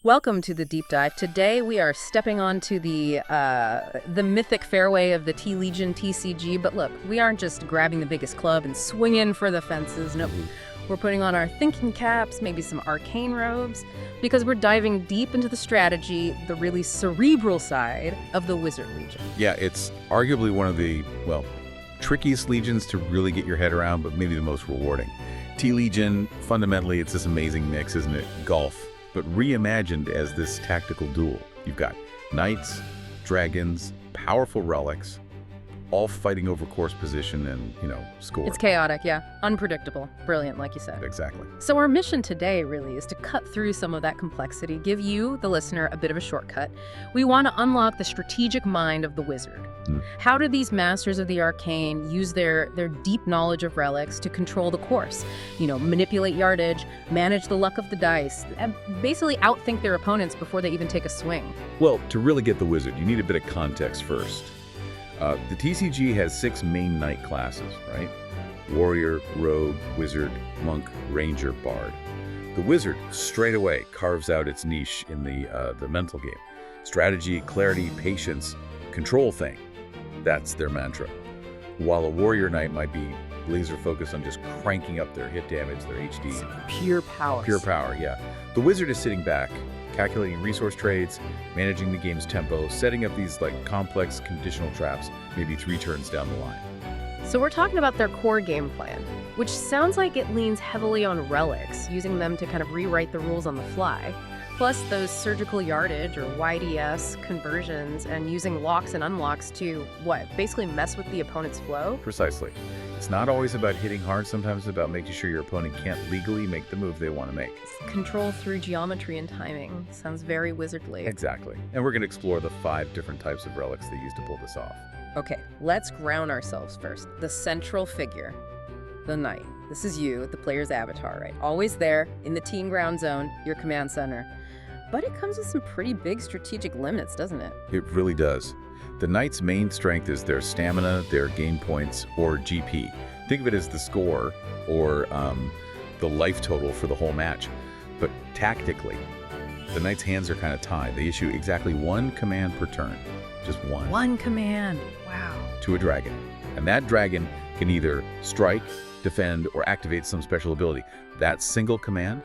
Welcome to the deep dive. Today we are stepping onto the mythic fairway of the Tee Legion TCG. But look, we aren't just grabbing the biggest club and swinging for the fences. Nope. We're putting on our thinking caps, maybe some arcane robes, because we're diving deep into the strategy, the really cerebral side of the Wizard Legion. Yeah, it's arguably one of the, well, trickiest legions to really get your head around, but maybe the most rewarding. Tee Legion, fundamentally, it's this amazing mix, isn't it? Golf, but reimagined as this tactical duel. You've got knights, dragons, powerful relics, all fighting over course position and, score. It's chaotic, yeah. Unpredictable. Brilliant, like you said. Exactly. So our mission today really is to cut through some of that complexity, give you, the listener, a bit of a shortcut. We want to unlock the strategic mind of the wizard. How do these masters of the arcane use their deep knowledge of relics to control the course? Manipulate yardage, manage the luck of the dice, and basically outthink their opponents before they even take a swing. Well, to really get the wizard, you need a bit of context first. The TCG has 6 main knight classes, right? Warrior, rogue, wizard, monk, ranger, bard. The wizard straight away carves out its niche in the mental game. Strategy, clarity, patience, control thing. That's their mantra. While a warrior knight might be laser focused on just cranking up their hit damage, their HD. Pure power. Pure power, yeah. The wizard is sitting back, calculating resource trades, managing the game's tempo, setting up these complex conditional traps, maybe 3 turns down the line. So we're talking about their core game plan, which sounds like it leans heavily on relics, using them to kind of rewrite the rules on the fly. Plus those surgical yardage or YDS conversions and using locks and unlocks to, basically mess with the opponent's flow? Precisely. It's not always about hitting hard, sometimes it's about making sure your opponent can't legally make the move they want to make. Control through geometry and timing. Sounds very wizardly. Exactly. And we're going to explore the 5 different types of relics they use to pull this off. Okay, let's ground ourselves first. The central figure, the knight. This is you, the player's avatar, right? Always there, in the team ground zone, your command center. But it comes with some pretty big strategic limits, doesn't it? It really does. The knight's main strength is their stamina, their game points, or GP. Think of it as the score or the life total for the whole match. But tactically, the knight's hands are kind of tied. They issue exactly 1 command per turn. Just one. 1 command. Wow. To a dragon. And that dragon can either strike, defend, or activate some special ability. That single command,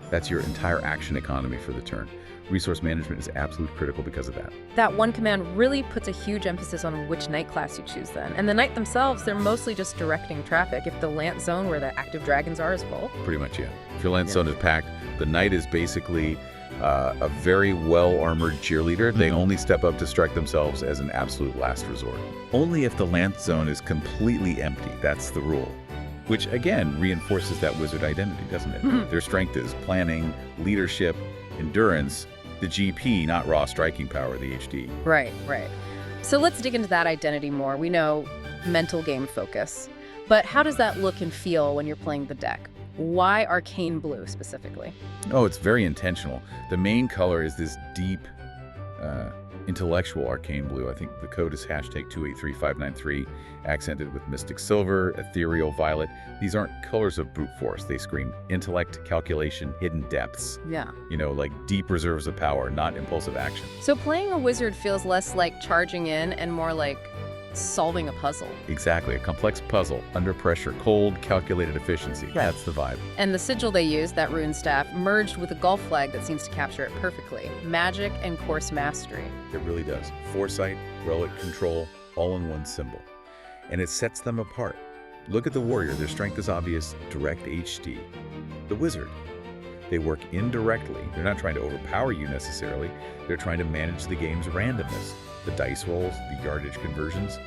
that's your entire action economy for the turn. Resource management is absolutely critical because of that. That 1 command really puts a huge emphasis on which knight class you choose then. And the knight themselves, they're mostly just directing traffic. If the Lance zone where the active dragons are is full. Pretty much, yeah. If your Lance zone is packed, the knight is basically a very well-armored cheerleader. They only step up to strike themselves as an absolute last resort. Only if the Lance zone is completely empty. That's the rule. Which, again, reinforces that wizard identity, doesn't it? Their strength is planning, leadership, endurance, the GP, not raw striking power, the HD. Right. So let's dig into that identity more. We know mental game focus. But how does that look and feel when you're playing the deck? Why arcane blue specifically? Oh, it's very intentional. The main color is this deep, intellectual arcane blue. I think the code is #283593, accented with mystic silver, ethereal violet. These aren't colors of brute force. They scream intellect, calculation, hidden depths. Yeah. Like deep reserves of power, not impulsive action. So playing a wizard feels less like charging in and more like solving a puzzle. Exactly. A complex puzzle, under pressure, cold, calculated efficiency. That's the vibe. And the sigil they use, that rune staff, merged with a golf flag that seems to capture it perfectly. Magic and course mastery. It really does. Foresight, relic control, all in one symbol. And it sets them apart. Look at the warrior. Their strength is obvious, direct HD. The wizard. They work indirectly. They're not trying to overpower you necessarily. They're trying to manage the game's randomness. The dice rolls, the yardage conversions.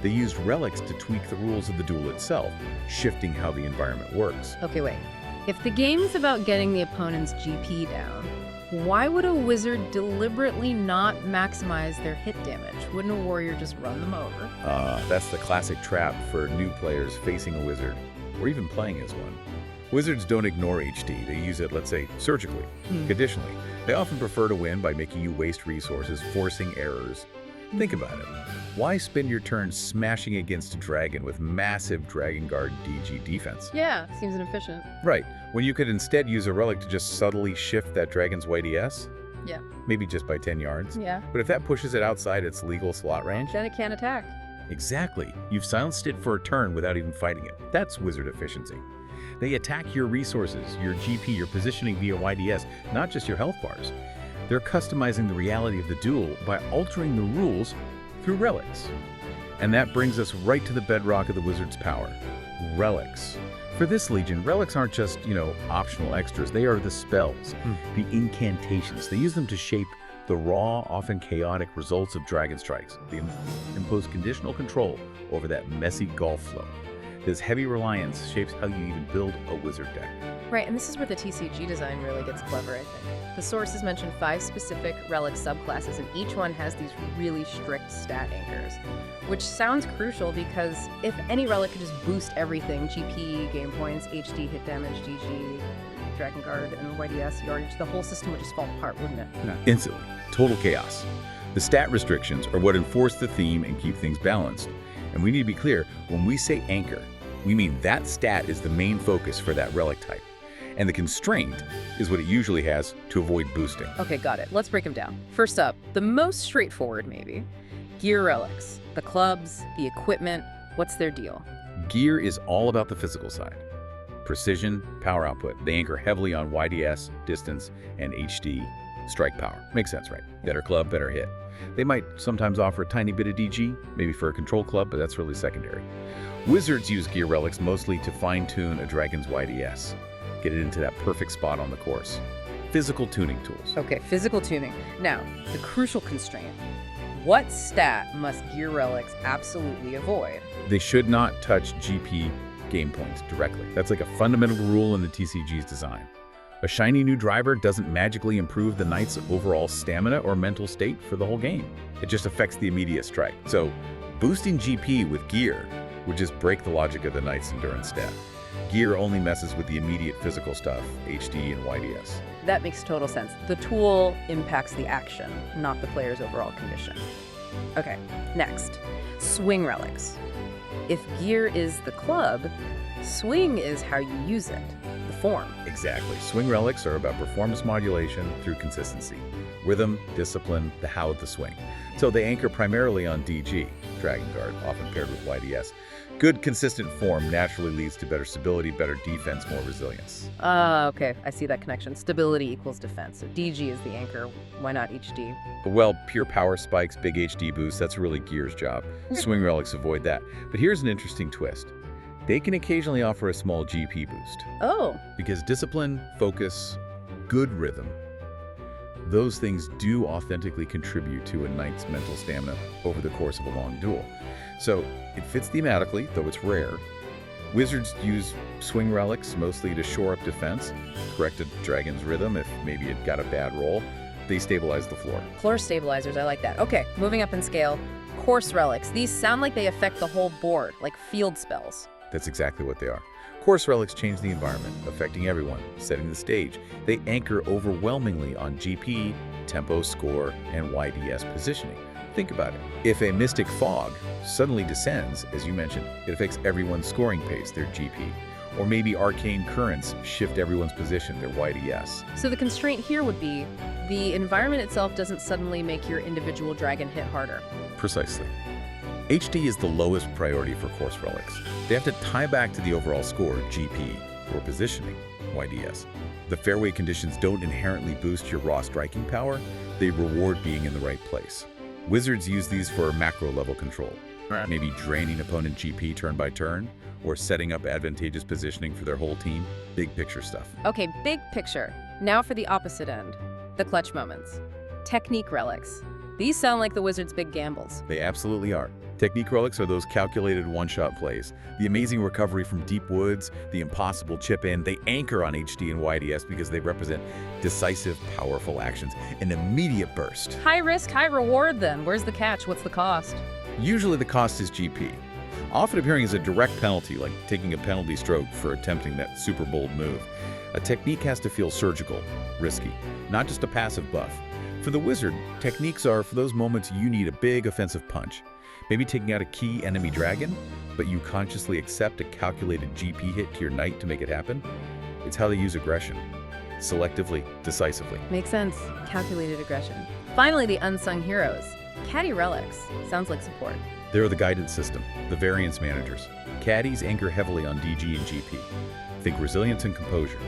They used relics to tweak the rules of the duel itself, shifting how the environment works. Okay, wait. If the game's about getting the opponent's GP down, why would a wizard deliberately not maximize their hit damage? Wouldn't a warrior just run them over? That's the classic trap for new players facing a wizard, or even playing as one. Wizards don't ignore HD. They use it, let's say, surgically, conditionally. They often prefer to win by making you waste resources, forcing errors. Think about it. Why spend your turn smashing against a dragon with massive Dragon Guard DG defense? Yeah, seems inefficient. Right, when you could instead use a relic to just subtly shift that dragon's YDS? Yeah. Maybe just by 10 yards. Yeah. But if that pushes it outside its legal slot range... Then it can't attack. Exactly. You've silenced it for a turn without even fighting it. That's wizard efficiency. They attack your resources, your GP, your positioning via YDS, not just your health bars. They're customizing the reality of the duel by altering the rules through relics. And that brings us right to the bedrock of the wizard's power. Relics. For this Legion, relics aren't just, optional extras. They are the spells, the incantations. They use them to shape the raw, often chaotic results of dragon strikes. They impose conditional control over that messy golf flow. This heavy reliance shapes how you even build a wizard deck. Right, and this is where the TCG design really gets clever, I think. The sources mention 5 specific relic subclasses, and each one has these really strict stat anchors, which sounds crucial because if any relic could just boost everything, GP, game points, HD, hit damage, DG, Dragon Guard, and YDS, yardage, the whole system would just fall apart, wouldn't it? Yeah. Instantly. Total chaos. The stat restrictions are what enforce the theme and keep things balanced. And we need to be clear, when we say anchor, we mean that stat is the main focus for that relic type. And the constraint is what it usually has to avoid boosting. Okay, got it. Let's break them down. First up, the most straightforward maybe, gear relics. The clubs, the equipment, what's their deal? Gear is all about the physical side. Precision, power output. They anchor heavily on YDS, distance, and HD, strike power. Makes sense, right? Better club, better hit. They might sometimes offer a tiny bit of DG, maybe for a control club, but that's really secondary. Wizards use gear relics mostly to fine-tune a dragon's YDS. Get it into that perfect spot on the course. Physical tuning tools. Okay, physical tuning. Now, the crucial constraint. What stat must gear relics absolutely avoid? They should not touch GP game points directly. That's like a fundamental rule in the TCG's design. A shiny new driver doesn't magically improve the knight's overall stamina or mental state for the whole game. It just affects the immediate strike. So, boosting GP with gear would just break the logic of the knight's endurance stat. Gear only messes with the immediate physical stuff, HD and YDS. That makes total sense. The tool impacts the action, not the player's overall condition. Okay, next, swing relics. If gear is the club, swing is how you use it, the form. Exactly. Swing relics are about performance modulation through consistency. Rhythm, discipline, the how of the swing. So they anchor primarily on DG, Dragon Guard, often paired with YDS. Good, consistent form naturally leads to better stability, better defense, more resilience. Okay, I see that connection. Stability equals defense. So DG is the anchor. Why not HD? Well, pure power spikes, big HD boosts, that's really gear's job. Swing relics avoid that. But here's an interesting twist. They can occasionally offer a small GP boost. Oh. Because discipline, focus, good rhythm, those things do authentically contribute to a knight's mental stamina over the course of a long duel. So it fits thematically, though it's rare. Wizards use swing relics mostly to shore up defense, correct a dragon's rhythm if maybe it got a bad roll. They stabilize the floor. Floor stabilizers, I like that. Okay, moving up in scale. Course relics. These sound like they affect the whole board, like field spells. That's exactly what they are. Course relics change the environment, affecting everyone, setting the stage. They anchor overwhelmingly on GP, tempo, score, and YDS positioning. Think about it. If a mystic fog suddenly descends, as you mentioned, it affects everyone's scoring pace, their GP. Or maybe arcane currents shift everyone's position, their YDS. So the constraint here would be the environment itself doesn't suddenly make your individual dragon hit harder. Precisely. HD is the lowest priority for course relics. They have to tie back to the overall score, GP, or positioning, YDS. The fairway conditions don't inherently boost your raw striking power, they reward being in the right place. Wizards use these for macro-level control, maybe draining opponent GP turn by turn, or setting up advantageous positioning for their whole team. Big picture stuff. Okay, big picture. Now for the opposite end, the clutch moments. Technique relics. These sound like the Wizards' big gambles. They absolutely are. Technique relics are those calculated one-shot plays. The amazing recovery from deep woods, the impossible chip-in, they anchor on HD and YDS because they represent decisive, powerful actions, an immediate burst. High risk, high reward then. Where's the catch? What's the cost? Usually the cost is GP, often appearing as a direct penalty, like taking a penalty stroke for attempting that super bold move. A technique has to feel surgical, risky, not just a passive buff. For the Wizard, techniques are for those moments you need a big offensive punch. Maybe taking out a key enemy dragon, but you consciously accept a calculated GP hit to your knight to make it happen. It's how they use aggression. selectively, decisively. Makes sense. Calculated aggression. Finally, the unsung heroes. Caddy relics. Sounds like support. They're the guidance system, the variance managers. Caddies anchor heavily on DG and GP. Think resilience and composure.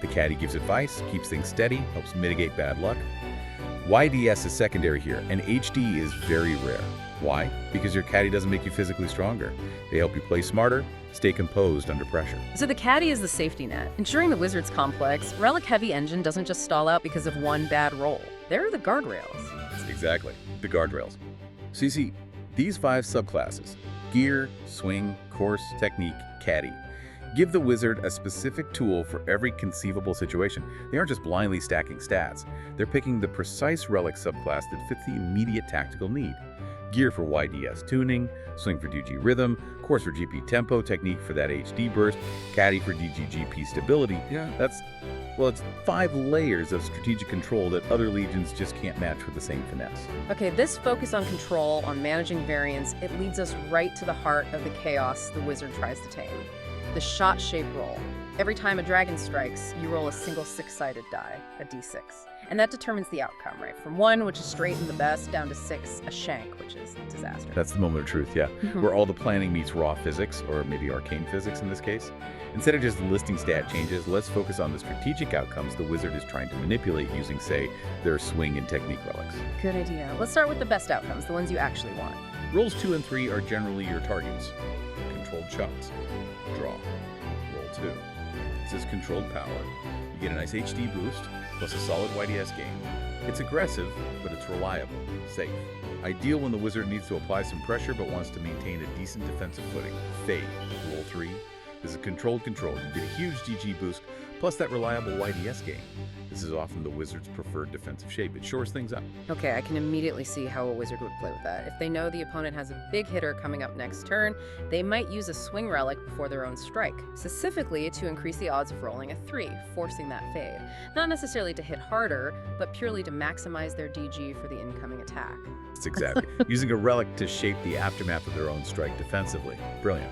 The caddy gives advice, keeps things steady, helps mitigate bad luck. YDS is secondary here, and HD is very rare. Why? Because your caddy doesn't make you physically stronger. They help you play smarter, stay composed under pressure. So the caddy is the safety net. Ensuring the Wizard's complex, relic-heavy engine doesn't just stall out because of one bad roll. They're the guardrails. Exactly, the guardrails. So you see, these 5 subclasses, gear, swing, course, technique, caddy, give the Wizard a specific tool for every conceivable situation. They aren't just blindly stacking stats. They're picking the precise relic subclass that fits the immediate tactical need. Gear for YDS tuning, swing for DG rhythm, course for GP tempo, technique for that HD burst, caddy for DG GP stability. Yeah, it's 5 layers of strategic control that other legions just can't match with the same finesse. Okay, this focus on control, on managing variance, it leads us right to the heart of the chaos the Wizard tries to tame. The shot shape roll. Every time a dragon strikes, you roll a single 6-sided die, a d6. And that determines the outcome, right? From 1, which is straight and the best, down to 6, a shank, which is disaster. That's the moment of truth, yeah. Where all the planning meets raw physics, or maybe arcane physics in this case. Instead of just listing stat changes, let's focus on the strategic outcomes the Wizard is trying to manipulate using, say, their swing and technique relics. Good idea. Let's start with the best outcomes, the ones you actually want. Rolls 2 and 3 are generally your targets. Controlled shots. Draw. Roll 2. This is controlled power. You get a nice HD boost, plus a solid YDS game. It's aggressive, but it's reliable, safe. Ideal when the Wizard needs to apply some pressure but wants to maintain a decent defensive footing. Fade. Roll 3. This is controlled control. You get a huge DG boost, plus that reliable YDS game. This is often the Wizard's preferred defensive shape. It shores things up. Okay, I can immediately see how a Wizard would play with that. If they know the opponent has a big hitter coming up next turn, they might use a swing relic before their own strike, specifically to increase the odds of rolling a 3, forcing that fade. Not necessarily to hit harder, but purely to maximize their DG for the incoming attack. It's exactly. Using a relic to shape the aftermath of their own strike defensively. Brilliant.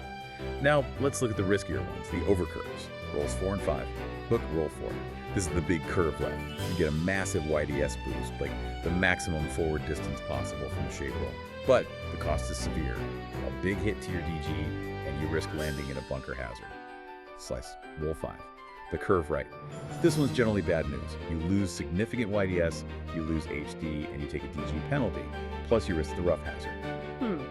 Now, let's look at the riskier ones, the overcurves. Rolls 4 and 5. Hook, roll 4. This is the big curve left. You get a massive YDS boost, like the maximum forward distance possible from the shape roll. But the cost is severe. A big hit to your DG, and you risk landing in a bunker hazard. Slice, roll 5. The curve right. This one's generally bad news. You lose significant YDS, you lose HD, and you take a DG penalty. Plus you risk the rough hazard.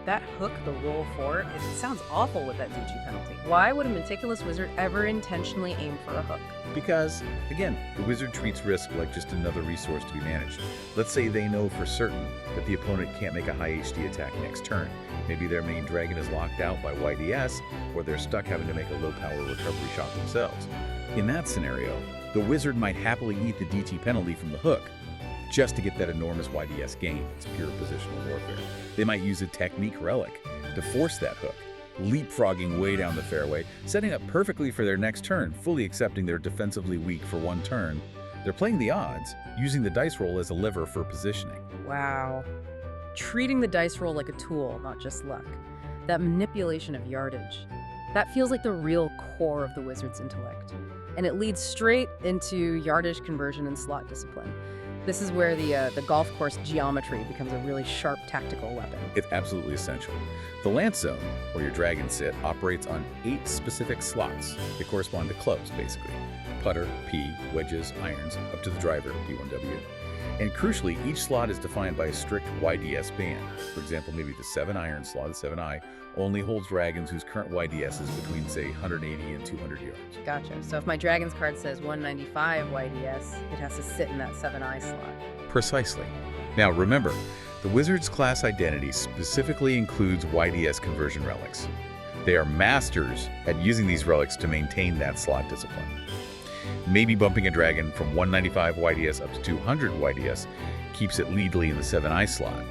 That hook, the roll 4, it sounds awful with that DG penalty. Why would a meticulous Wizard ever intentionally aim for a hook? Because, again, the Wizard treats risk like just another resource to be managed. Let's say they know for certain that the opponent can't make a high HD attack next turn. Maybe their main dragon is locked out by YDS, or they're stuck having to make a low-power recovery shot themselves. In that scenario, the Wizard might happily eat the DT penalty from the hook, just to get that enormous YDS gain. It's pure positional warfare. They might use a technique relic to force that hook, leapfrogging way down the fairway, setting up perfectly for their next turn, fully accepting they're defensively weak for one turn. They're playing the odds, using the dice roll as a lever for positioning. Wow. Treating the dice roll like a tool, not just luck. That manipulation of yardage. That feels like the real core of the Wizard's intellect. And it leads straight into yardage conversion and slot discipline. This is where the golf course geometry becomes a really sharp tactical weapon. It's absolutely essential. The Lance Zone, where your dragons sit, operates on 8 specific slots. They correspond to clubs, basically. Putter, P, wedges, irons, up to the driver, D1W. And crucially, each slot is defined by a strict YDS band. For example, maybe the 7-iron slot, the 7I, only holds dragons whose current YDS is between, say, 180 and 200 yards. Gotcha. So if my dragon's card says 195 YDS, it has to sit in that 7I slot. Precisely. Now remember, the Wizard's class identity specifically includes YDS conversion relics. They are masters at using these relics to maintain that slot discipline. Maybe bumping a dragon from 195 YDS up to 200 YDS keeps it legally in the 7I slot,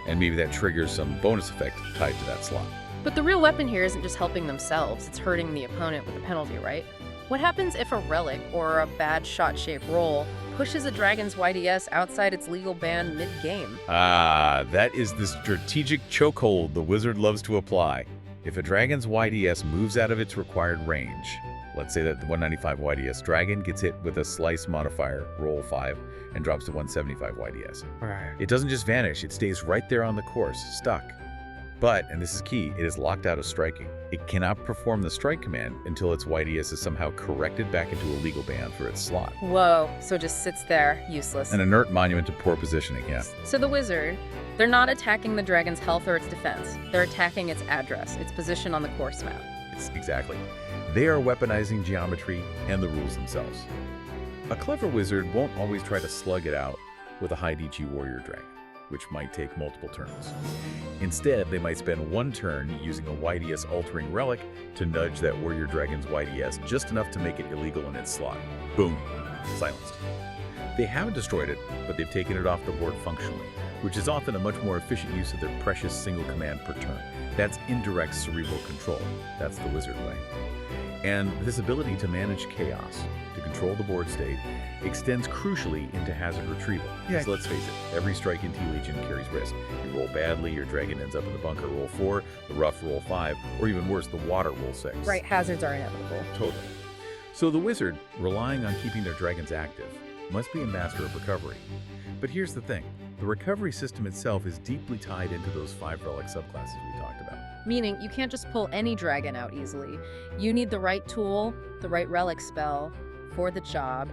and maybe that triggers some bonus effect tied to that slot. But the real weapon here isn't just helping themselves, it's hurting the opponent with a penalty, right? What happens if a relic or a bad shot-shaped roll pushes a dragon's YDS outside its legal band mid-game? That is the strategic chokehold the Wizard loves to apply. If a dragon's YDS moves out of its required range, Let's say that the 195 YDS dragon gets hit with a slice modifier, roll 5, and drops to 175 YDS. Right. It doesn't just vanish, it stays right there on the course, stuck. But, and this is key, it is locked out of striking. It cannot perform the strike command until its YDS is somehow corrected back into a legal band for its slot. Whoa, so it just sits there, useless. An inert monument to poor positioning, yeah. So the wizard, they're not attacking the dragon's health or its defense. They're attacking its address, its position on the course map. Exactly. They are weaponizing geometry and the rules themselves. A clever wizard won't always try to slug it out with a high DG warrior dragon, which might take multiple turns. Instead, they might spend one turn using a YDS altering relic to nudge that warrior dragon's YDS just enough to make it illegal in its slot. Boom, silenced. They haven't destroyed it, but they've taken it off the board functionally, which is often a much more efficient use of their precious single command per turn. That's indirect cerebral control. That's the wizard way. And this ability to manage chaos, to control the board state, extends crucially into hazard retrieval. Yeah. So let's face it, every strike in Tee Legion carries risk. You roll badly, your dragon ends up in the bunker, roll 4, the rough roll 5, or even worse, the water roll 6. Right, hazards are inevitable. Totally. So the wizard, relying on keeping their dragons active, must be a master of recovery. But here's the thing, the recovery system itself is deeply tied into those 5 relic subclasses we talked about. Meaning, you can't just pull any dragon out easily. You need the right tool, the right relic spell for the job,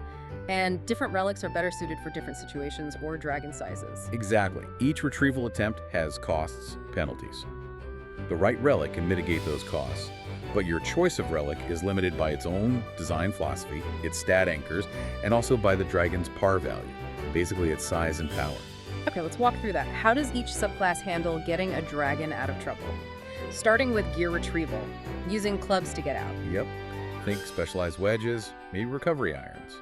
and different relics are better suited for different situations or dragon sizes. Exactly. Each retrieval attempt has costs, penalties. The right relic can mitigate those costs, but your choice of relic is limited by its own design philosophy, its stat anchors, and also by the dragon's par value, basically its size and power. Okay, let's walk through that. How does each subclass handle getting a dragon out of trouble? Starting with gear retrieval, using clubs to get out. Yep. Think specialized wedges, maybe recovery irons.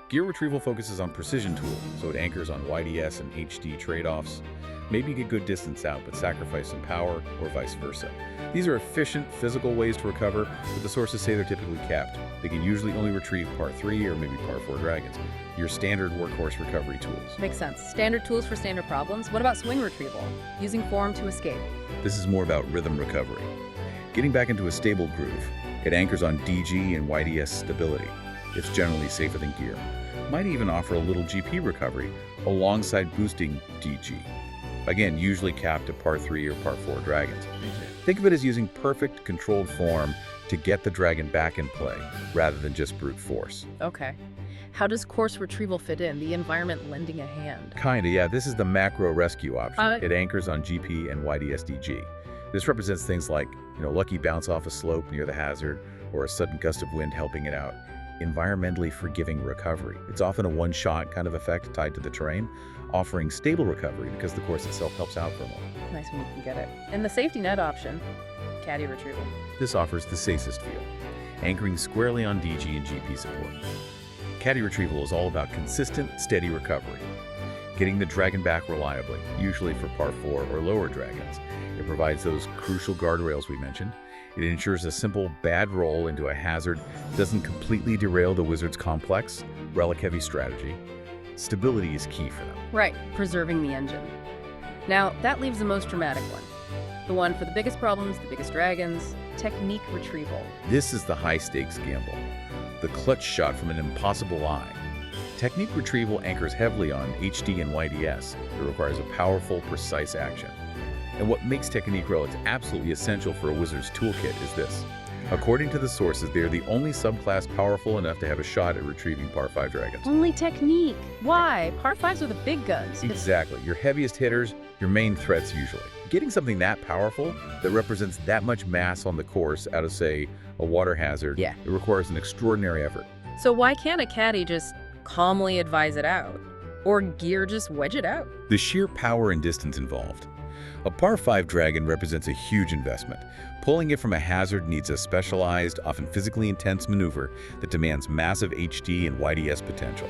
Gear retrieval focuses on precision tools, so it anchors on YDS and HD trade-offs. Maybe get good distance out, but sacrifice some power, or vice versa. These are efficient, physical ways to recover, but the sources say they're typically capped. They can usually only retrieve par 3 or maybe par 4 dragons. Your standard workhorse recovery tools. Makes sense. Standard tools for standard problems. What about swing retrieval? Using form to escape. This is more about rhythm recovery. Getting back into a stable groove, it anchors on DG and YDS stability. It's generally safer than gear. Might even offer a little GP recovery alongside boosting DG. Again, usually capped at par 3 or par 4 dragons. Think of it as using perfect controlled form to get the dragon back in play, rather than just brute force. Okay. How does course retrieval fit in? The environment lending a hand. Kinda, yeah. This is the macro rescue option. It anchors on GP and YDS-DG. This represents things like, lucky bounce off a slope near the hazard, or a sudden gust of wind helping it out. Environmentally forgiving recovery. It's often a one-shot kind of effect tied to the terrain, offering stable recovery because the course itself helps out for a moment. Nice when you can get it. And the safety net option, caddy retrieval. This offers the safest feel, anchoring squarely on DG and GP support. Caddy retrieval is all about consistent, steady recovery, getting the dragon back reliably, usually for par 4 or lower dragons. It provides those crucial guardrails we mentioned. It ensures a simple bad roll into a hazard doesn't completely derail the wizard's complex, relic-heavy strategy. Stability is key for them. Right, preserving the engine. Now, that leaves the most dramatic one. The one for the biggest problems, the biggest dragons, technique retrieval. This is the high-stakes gamble, the clutch shot from an impossible eye. Technique retrieval anchors heavily on HD and YDS. It requires a powerful, precise action. And what makes technique relics absolutely essential for a wizard's toolkit is this. According to the sources, they are the only subclass powerful enough to have a shot at retrieving par 5 dragons. Only technique. Why? Par 5s are the big guns. Exactly. Your heaviest hitters, your main threats usually. Getting something that powerful that represents that much mass on the course out of, say, a water hazard, it requires an extraordinary effort. So why can't a caddy just calmly advise it out? Or gear just wedge it out? The sheer power and distance involved. A par 5 dragon represents a huge investment. Pulling it from a hazard needs a specialized, often physically intense maneuver that demands massive HD and YDS potential.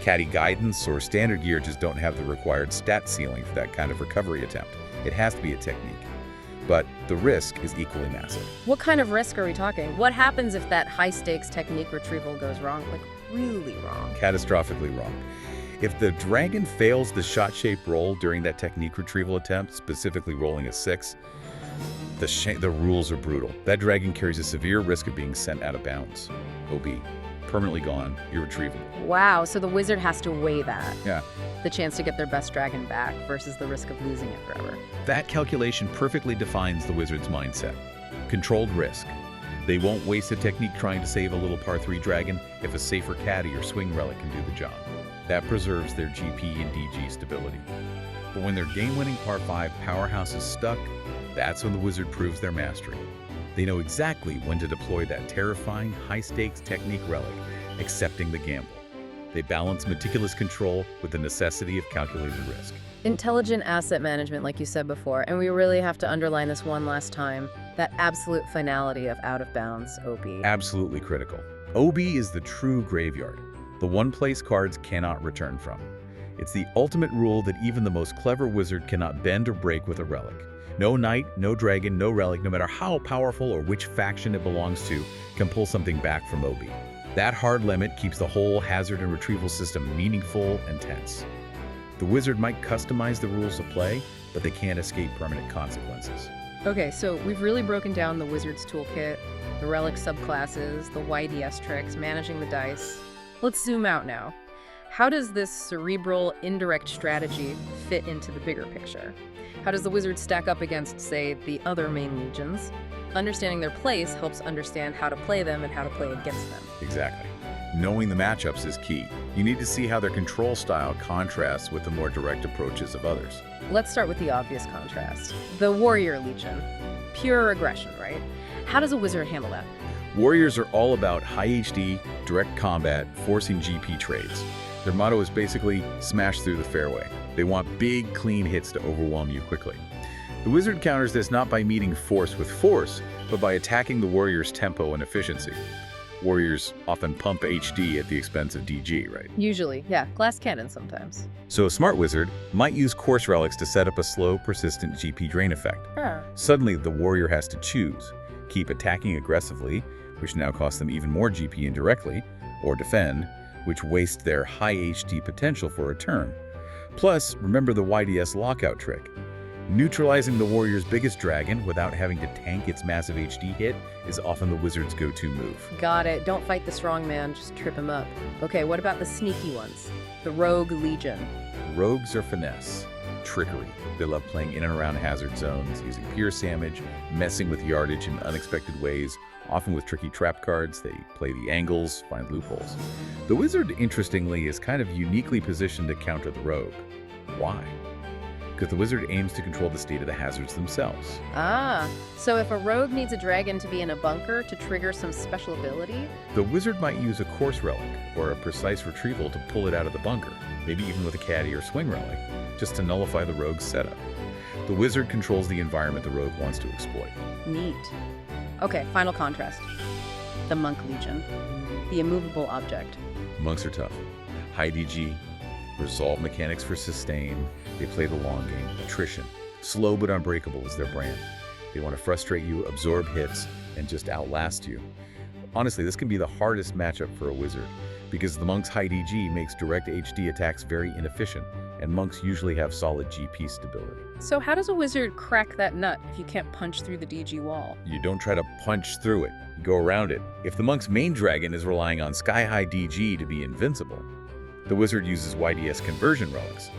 Caddy guidance or standard gear just don't have the required stat ceiling for that kind of recovery attempt. It has to be a technique. But the risk is equally massive. What kind of risk are we talking? What happens if that high-stakes technique retrieval goes wrong? Like, really wrong? Catastrophically wrong. If the dragon fails the shot-shaped roll during that technique retrieval attempt, specifically rolling a 6, the rules are brutal. That dragon carries a severe risk of being sent out of bounds. OB. Permanently gone, irretrievable. Wow, so the wizard has to weigh that. Yeah. The chance to get their best dragon back versus the risk of losing it forever. That calculation perfectly defines the wizard's mindset. Controlled risk. They won't waste a technique trying to save a little par 3 dragon if a safer caddy or swing relic can do the job. That preserves their GP and DG stability. But when their game-winning par 5 powerhouse is stuck, that's when the wizard proves their mastery. They know exactly when to deploy that terrifying, high-stakes technique relic, accepting the gamble. They balance meticulous control with the necessity of calculated risk. Intelligent asset management, like you said before, and we really have to underline this one last time, that absolute finality of out-of-bounds OB. Absolutely critical. OB is the true graveyard, the one place cards cannot return from. It's the ultimate rule that even the most clever wizard cannot bend or break with a relic. No knight, no dragon, no relic, no matter how powerful or which faction it belongs to, can pull something back from OB. That hard limit keeps the whole hazard and retrieval system meaningful and tense. The wizard might customize the rules of play, but they can't escape permanent consequences. Okay, so we've really broken down the wizard's toolkit, the relic subclasses, the YDS tricks, managing the dice. Let's zoom out now. How does this cerebral, indirect strategy fit into the bigger picture? How does the wizard stack up against, say, the other main legions? Understanding their place helps understand how to play them and how to play against them. Exactly. Knowing the matchups is key. You need to see how their control style contrasts with the more direct approaches of others. Let's start with the obvious contrast. The warrior legion. Pure aggression, right? How does a wizard handle that? Warriors are all about high HD, direct combat, forcing GP trades. Their motto is basically smash through the fairway. They want big, clean hits to overwhelm you quickly. The wizard counters this not by meeting force with force, but by attacking the warrior's tempo and efficiency. Warriors often pump HD at the expense of DG, right? Usually, yeah. Glass cannon sometimes. So a smart wizard might use course relics to set up a slow, persistent GP drain effect. Suddenly, the warrior has to choose. Keep attacking aggressively, which now costs them even more GP indirectly, or defend, which wastes their high HD potential for a turn. Plus, remember the YDS lockout trick. Neutralizing the warrior's biggest dragon without having to tank its massive HD hit is often the wizard's go-to move. Got it. Don't fight the strong man, just trip him up. Okay, what about the sneaky ones? The rogue legion. Rogues are finesse, trickery. They love playing in and around hazard zones, using pierce damage, messing with yardage in unexpected ways. Often with tricky trap cards, they play the angles, find loopholes. The wizard, interestingly, is kind of uniquely positioned to counter the rogue. Why? Because the wizard aims to control the state of the hazards themselves. Ah, so if a rogue needs a dragon to be in a bunker to trigger some special ability? The wizard might use a course relic or a precise retrieval to pull it out of the bunker, maybe even with a caddy or swing relic, just to nullify the rogue's setup. The wizard controls the environment the rogue wants to exploit. Neat. Okay, final contrast. The monk legion. The immovable object. Monks are tough. High DG, resolve mechanics for sustain. They play the long game. Attrition. Slow but unbreakable is their brand. They want to frustrate you, absorb hits, and just outlast you. Honestly, this can be the hardest matchup for a wizard, because the monk's high DG makes direct HD attacks very inefficient, and monks usually have solid GP stability. So how does a wizard crack that nut if you can't punch through the DG wall? You don't try to punch through it, you go around it. If the monk's main dragon is relying on sky-high DG to be invincible, the wizard uses YDS conversion relics.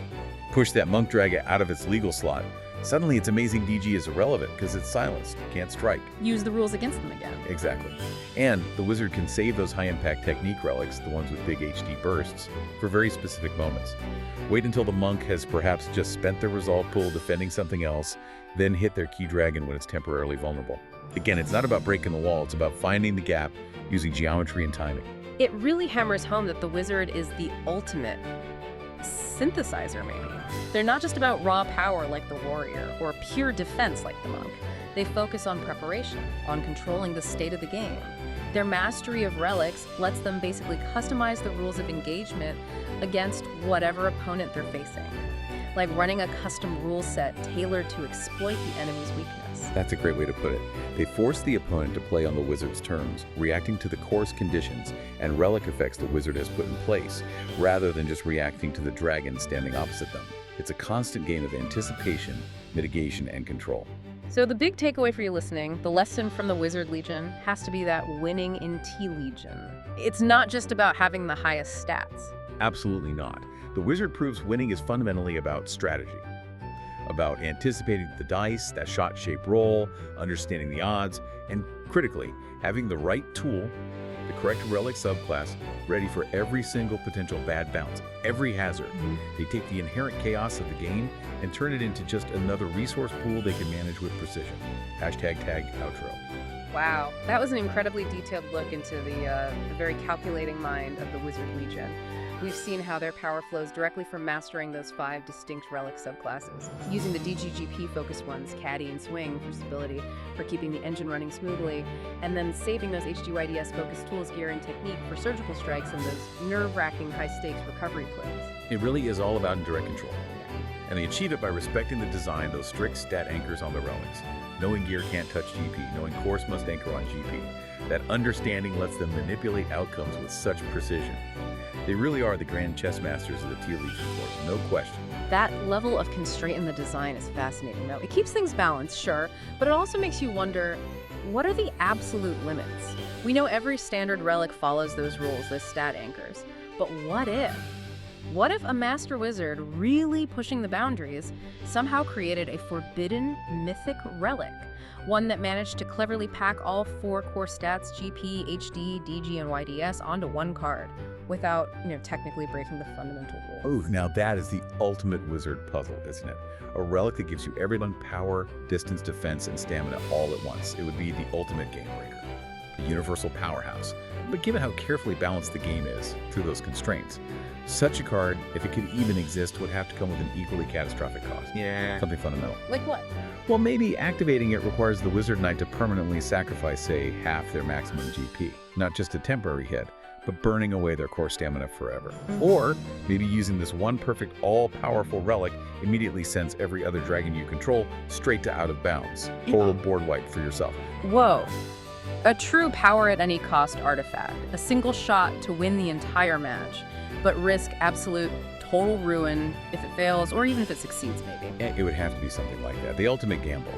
Push that monk dragon out of its legal slot. Suddenly its amazing DG is irrelevant because it's silenced, can't strike. Use the rules against them again. Exactly. And the wizard can save those high-impact technique relics, the ones with big HD bursts, for very specific moments. Wait until the monk has perhaps just spent their resolve pool defending something else, then hit their key dragon when it's temporarily vulnerable. Again, it's not about breaking the wall, it's about finding the gap using geometry and timing. It really hammers home that the wizard is the ultimate synthesizer, maybe. They're not just about raw power like the warrior, or pure defense like the monk. They focus on preparation, on controlling the state of the game. Their mastery of relics lets them basically customize the rules of engagement against whatever opponent they're facing. Like running a custom rule set tailored to exploit the enemy's weakness. That's a great way to put it. They force the opponent to play on the wizard's terms, reacting to the course conditions and relic effects the wizard has put in place, rather than just reacting to the dragon standing opposite them. It's a constant game of anticipation, mitigation, and control. So the big takeaway for you listening, the lesson from the Wizard Legion, has to be that winning in Tee Legion. It's not just about having the highest stats. Absolutely not. The wizard proves winning is fundamentally about strategy, about anticipating the dice, that shot-shaped roll, understanding the odds, and critically, having the right tool, the correct relic subclass, ready for every single potential bad bounce, every hazard. They take the inherent chaos of the game and turn it into just another resource pool they can manage with precision. Hashtag tag outro. Wow, that was an incredibly detailed look into the very calculating mind of the Wizard Legion. We've seen how their power flows directly from mastering those 5 distinct relic subclasses, using the DGGP-focused ones, Caddy and Swing, for stability, for keeping the engine running smoothly, and then saving those HGYDS-focused tools, gear, and technique for surgical strikes and those nerve-wracking high-stakes recovery plays. It really is all about indirect control. And they achieve it by respecting the design, those strict stat anchors on the relics. Knowing gear can't touch GP, knowing course must anchor on GP. That understanding lets them manipulate outcomes with such precision. They really are the grand chess masters of the Tee Legion course, no question. That level of constraint in the design is fascinating, though. It keeps things balanced, sure, but it also makes you wonder, what are the absolute limits? We know every standard relic follows those rules, those stat anchors, but what if? What if a master wizard really pushing the boundaries somehow created a forbidden mythic relic? One that managed to cleverly pack all 4 core stats, GP, HD, DG, and YDS onto one card without, technically breaking the fundamental rules. Oh, now that is the ultimate wizard puzzle, isn't it? A relic that gives you everyone power, distance, defense, and stamina all at once. It would be the ultimate game breaker, the universal powerhouse. But given how carefully balanced the game is through those constraints, such a card, if it could even exist, would have to come with an equally catastrophic cost. Yeah. Something fundamental. Like what? Well, maybe activating it requires the Wizard Knight to permanently sacrifice, say, half their maximum GP. Not just a temporary hit, but burning away their core stamina forever. Or maybe using this one perfect, all-powerful relic immediately sends every other dragon you control straight to out of bounds. Total board wipe for yourself. Whoa. A true power-at-any-cost artifact. A single shot to win the entire match, but risk absolute total ruin if it fails, or even if it succeeds, maybe. It would have to be something like that. The ultimate gamble.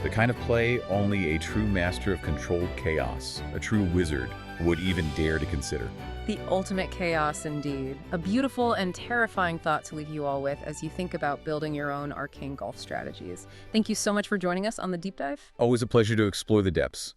The kind of play only a true master of controlled chaos, a true wizard, would even dare to consider. The ultimate chaos, indeed. A beautiful and terrifying thought to leave you all with as you think about building your own arcane golf strategies. Thank you so much for joining us on the Deep Dive. Always a pleasure to explore the depths.